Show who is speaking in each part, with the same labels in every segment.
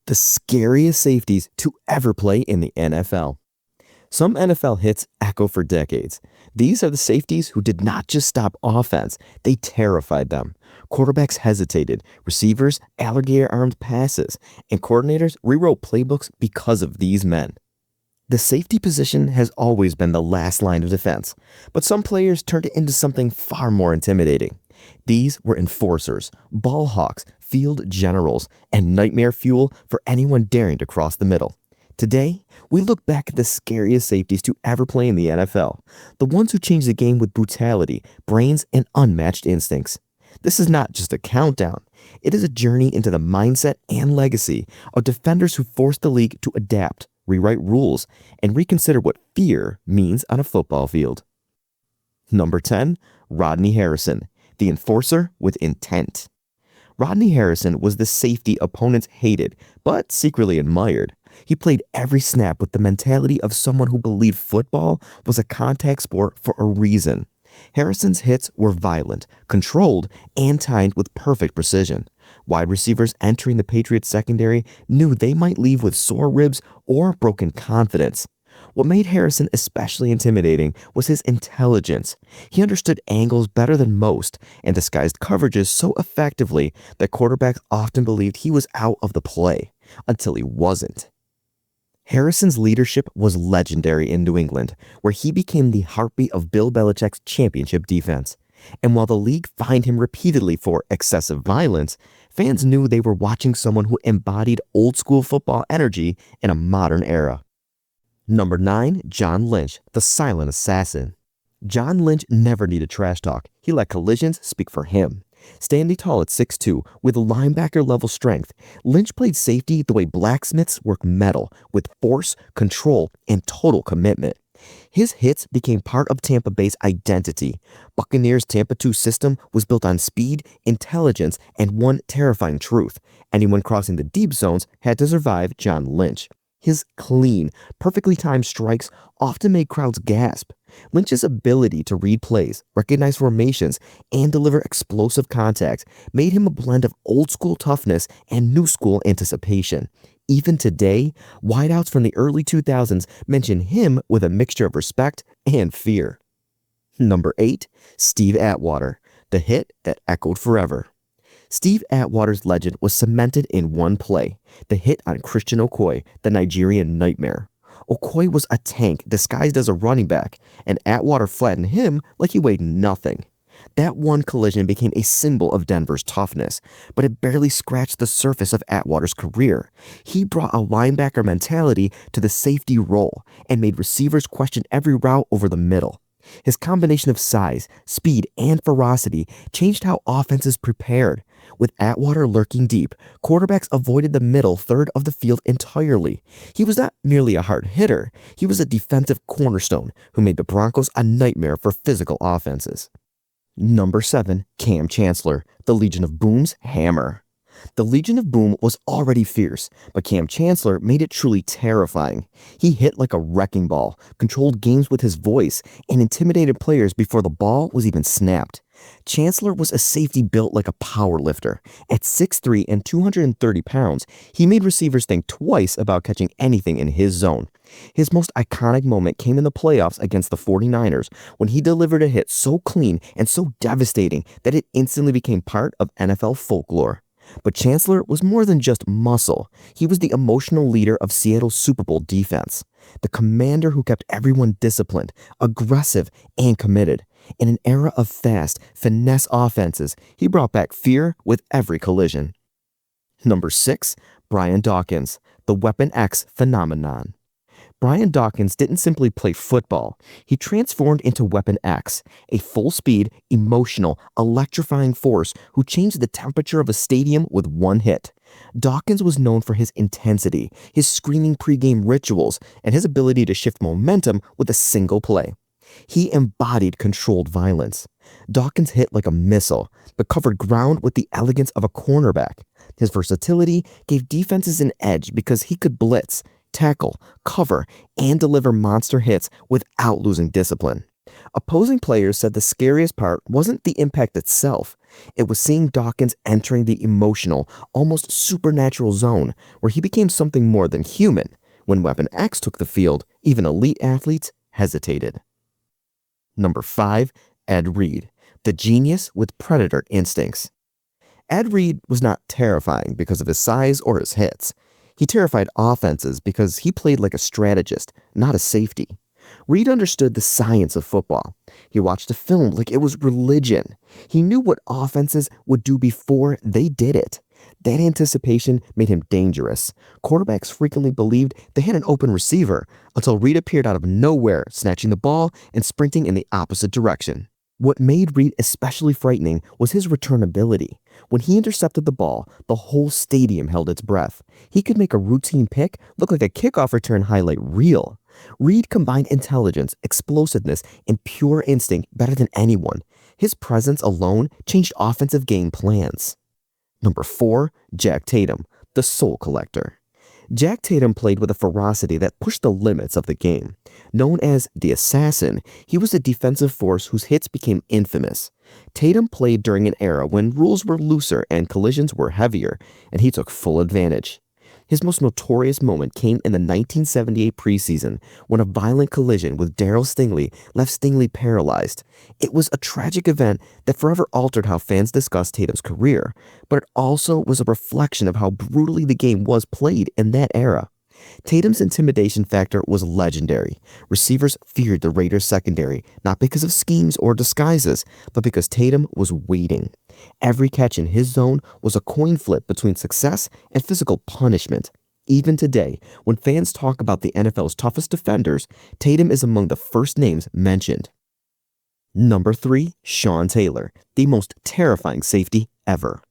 Speaker 1: The scariest safeties to ever play in the NFL. Some NFL hits echo for decades. These are the safeties who did not just stop offense, they terrified them. Quarterbacks hesitated, receivers alligator-armed passes, and coordinators rewrote playbooks because of these men. The safety position has always been the last line of defense, but some players turned it into something far more intimidating. These were enforcers, ball hawks, field generals, and nightmare fuel for anyone daring to cross the middle. Today, we look back at the scariest safeties to ever play in the NFL, the ones who changed the game with brutality, brains, and unmatched instincts. This is not just a countdown. It is a journey into the mindset and legacy of defenders who forced the league to adapt, rewrite rules, and reconsider what fear means on a football field. Number 10, Rodney Harrison, the enforcer with intent. Rodney Harrison was the safety opponents hated, but secretly admired. He played every snap with the mentality of someone who believed football was a contact sport for a reason. Harrison's hits were violent, controlled, and timed with perfect precision. Wide receivers entering the Patriots secondary knew they might leave with sore ribs or broken confidence. What made Harrison especially intimidating was his intelligence. He understood angles better than most and disguised coverages so effectively that quarterbacks often believed he was out of the play, until he wasn't. Harrison's leadership was legendary in New England, where he became the heartbeat of Bill Belichick's championship defense. And while the league fined him repeatedly for excessive violence, fans knew they were watching someone who embodied old-school football energy in a modern era. Number 9, John Lynch, the silent assassin. John Lynch never needed trash talk. He let collisions speak for him. Standing tall at 6'2", with linebacker-level strength, Lynch played safety the way blacksmiths work metal, with force, control, and total commitment. His hits became part of Tampa Bay's identity. Buccaneers' Tampa 2 system was built on speed, intelligence, and one terrifying truth: anyone crossing the deep zones had to survive John Lynch. His clean, perfectly timed strikes often made crowds gasp. Lynch's ability to read plays, recognize formations, and deliver explosive contact made him a blend of old-school toughness and new-school anticipation. Even today, wideouts from the early 2000s mention him with a mixture of respect and fear. Number 8, Steve Atwater, the hit that echoed forever. Steve Atwater's legend was cemented in one play, the hit on Christian Okoye, the Nigerian nightmare. Okoye was a tank disguised as a running back, and Atwater flattened him like he weighed nothing. That one collision became a symbol of Denver's toughness, but it barely scratched the surface of Atwater's career. He brought a linebacker mentality to the safety role and made receivers question every route over the middle. His combination of size, speed, and ferocity changed how offenses prepared. With Atwater lurking deep, quarterbacks avoided the middle third of the field entirely. He was not merely a hard hitter, he was a defensive cornerstone who made the Broncos a nightmare for physical offenses. Number 7, Kam Chancellor, the Legion of Boom's hammer. The Legion of Boom was already fierce, but Kam Chancellor made it truly terrifying. He hit like a wrecking ball, controlled games with his voice, and intimidated players before the ball was even snapped. Chancellor was a safety built like a power lifter. At 6'3" and 230 pounds, he made receivers think twice about catching anything in his zone. His most iconic moment came in the playoffs against the 49ers when he delivered a hit so clean and so devastating that it instantly became part of NFL folklore. But Chancellor was more than just muscle. He was the emotional leader of Seattle's Super Bowl defense, the commander who kept everyone disciplined, aggressive, and committed. In an era of fast, finesse offenses, he brought back fear with every collision. Number 6, Brian Dawkins, the Weapon X phenomenon. Brian Dawkins didn't simply play football. He transformed into Weapon X, a full-speed, emotional, electrifying force who changed the temperature of a stadium with one hit. Dawkins was known for his intensity, his screaming pregame rituals, and his ability to shift momentum with a single play. He embodied controlled violence. Dawkins hit like a missile, but covered ground with the elegance of a cornerback. His versatility gave defenses an edge because he could blitz, tackle, cover, and deliver monster hits without losing discipline. Opposing players said the scariest part wasn't the impact itself. It was seeing Dawkins entering the emotional, almost supernatural zone where he became something more than human. When Weapon X took the field, even elite athletes hesitated. Number 5. Ed Reed, the genius with predator instincts. Ed Reed was not terrifying because of his size or his hits. He terrified offenses because he played like a strategist, not a safety. Reed understood the science of football. He watched the film like it was religion. He knew what offenses would do before they did it. That anticipation made him dangerous. Quarterbacks frequently believed they had an open receiver until Reed appeared out of nowhere, snatching the ball and sprinting in the opposite direction. What made Reed especially frightening was his returnability. When he intercepted the ball, the whole stadium held its breath. He could make a routine pick look like a kickoff return highlight reel. Reed combined intelligence, explosiveness, and pure instinct better than anyone. His presence alone changed offensive game plans. Number 4. Jack Tatum, the soul collector. Jack Tatum played with a ferocity that pushed the limits of the game. Known as the Assassin, he was a defensive force whose hits became infamous. Tatum played during an era when rules were looser and collisions were heavier, and he took full advantage. His most notorious moment came in the 1978 preseason when a violent collision with Darryl Stingley left Stingley paralyzed. It was a tragic event that forever altered how fans discussed Tatum's career, but it also was a reflection of how brutally the game was played in that era. Tatum's intimidation factor was legendary. Receivers feared the Raiders' secondary, not because of schemes or disguises, but because Tatum was waiting. Every catch in his zone was a coin flip between success and physical punishment. Even today, when fans talk about the NFL's toughest defenders, Tatum is among the first names mentioned. Number 3. Sean Taylor, the most terrifying safety ever.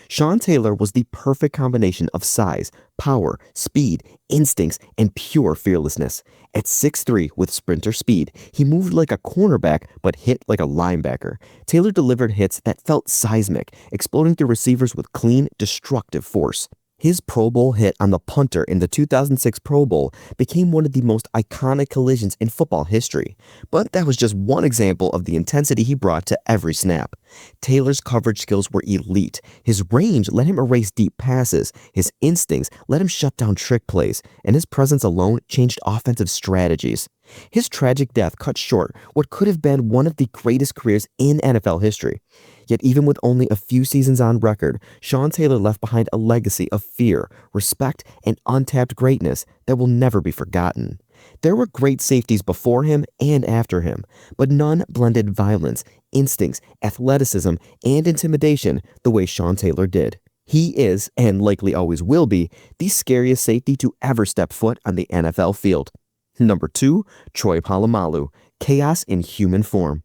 Speaker 1: Sean Taylor was the perfect combination of size, power, speed, instincts, and pure fearlessness. At 6'3" with sprinter speed, he moved like a cornerback but hit like a linebacker. Taylor delivered hits that felt seismic, exploding through receivers with clean, destructive force. His Pro Bowl hit on the punter in the 2006 Pro Bowl became one of the most iconic collisions in football history. But that was just one example of the intensity he brought to every snap. Taylor's coverage skills were elite. His range let him erase deep passes. His instincts let him shut down trick plays. And his presence alone changed offensive strategies. His tragic death cut short what could have been one of the greatest careers in NFL history. Yet even with only a few seasons on record, Sean Taylor left behind a legacy of fear, respect, and untapped greatness that will never be forgotten. There were great safeties before him and after him, but none blended violence, instincts, athleticism, and intimidation the way Sean Taylor did. He is, and likely always will be, the scariest safety to ever step foot on the NFL field. Number 2, Troy Polamalu, chaos in human form.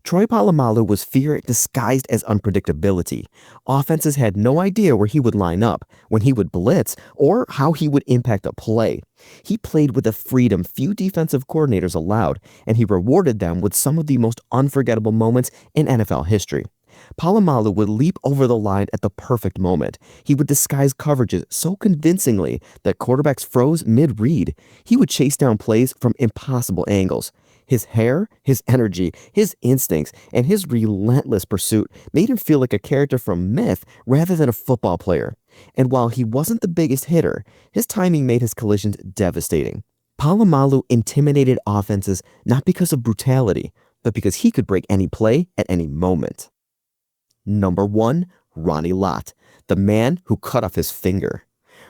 Speaker 1: Troy Polamalu was fear disguised as unpredictability. Offenses had no idea where he would line up, when he would blitz, or how he would impact a play. He played with a freedom few defensive coordinators allowed, and he rewarded them with some of the most unforgettable moments in NFL history. Polamalu would leap over the line at the perfect moment. He would disguise coverages so convincingly that quarterbacks froze mid-read. He would chase down plays from impossible angles. His hair, his energy, his instincts, and his relentless pursuit made him feel like a character from myth rather than a football player. And while he wasn't the biggest hitter, his timing made his collisions devastating. Polamalu intimidated offenses not because of brutality, but because he could break any play at any moment. Number 1, Ronnie Lott, the man who cut off his finger.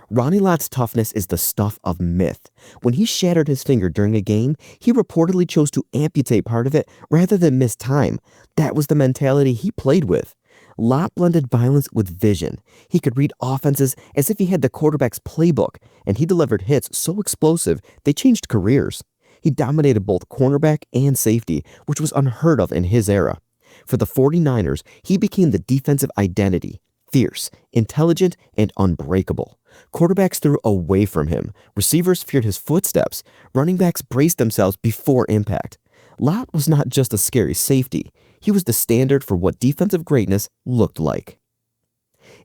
Speaker 1: Ronnie Lott's toughness is the stuff of myth. When he shattered his finger during a game, he reportedly chose to amputate part of it rather than miss time. That was the mentality he played with. Lott blended violence with vision. He could read offenses as if he had the quarterback's playbook, and he delivered hits so explosive they changed careers. He dominated both cornerback and safety, which was unheard of in his era. For the 49ers, he became the defensive identity, fierce, intelligent, and unbreakable. Quarterbacks threw away from him. Receivers feared his footsteps. Running backs braced themselves before impact. Lott was not just a scary safety. He was the standard for what defensive greatness looked like.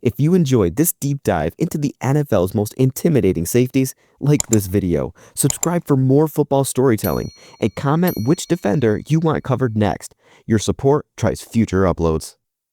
Speaker 1: If you enjoyed this deep dive into the NFL's most intimidating safeties, like this video, subscribe for more football storytelling, and comment which defender you want covered next. Your support drives future uploads.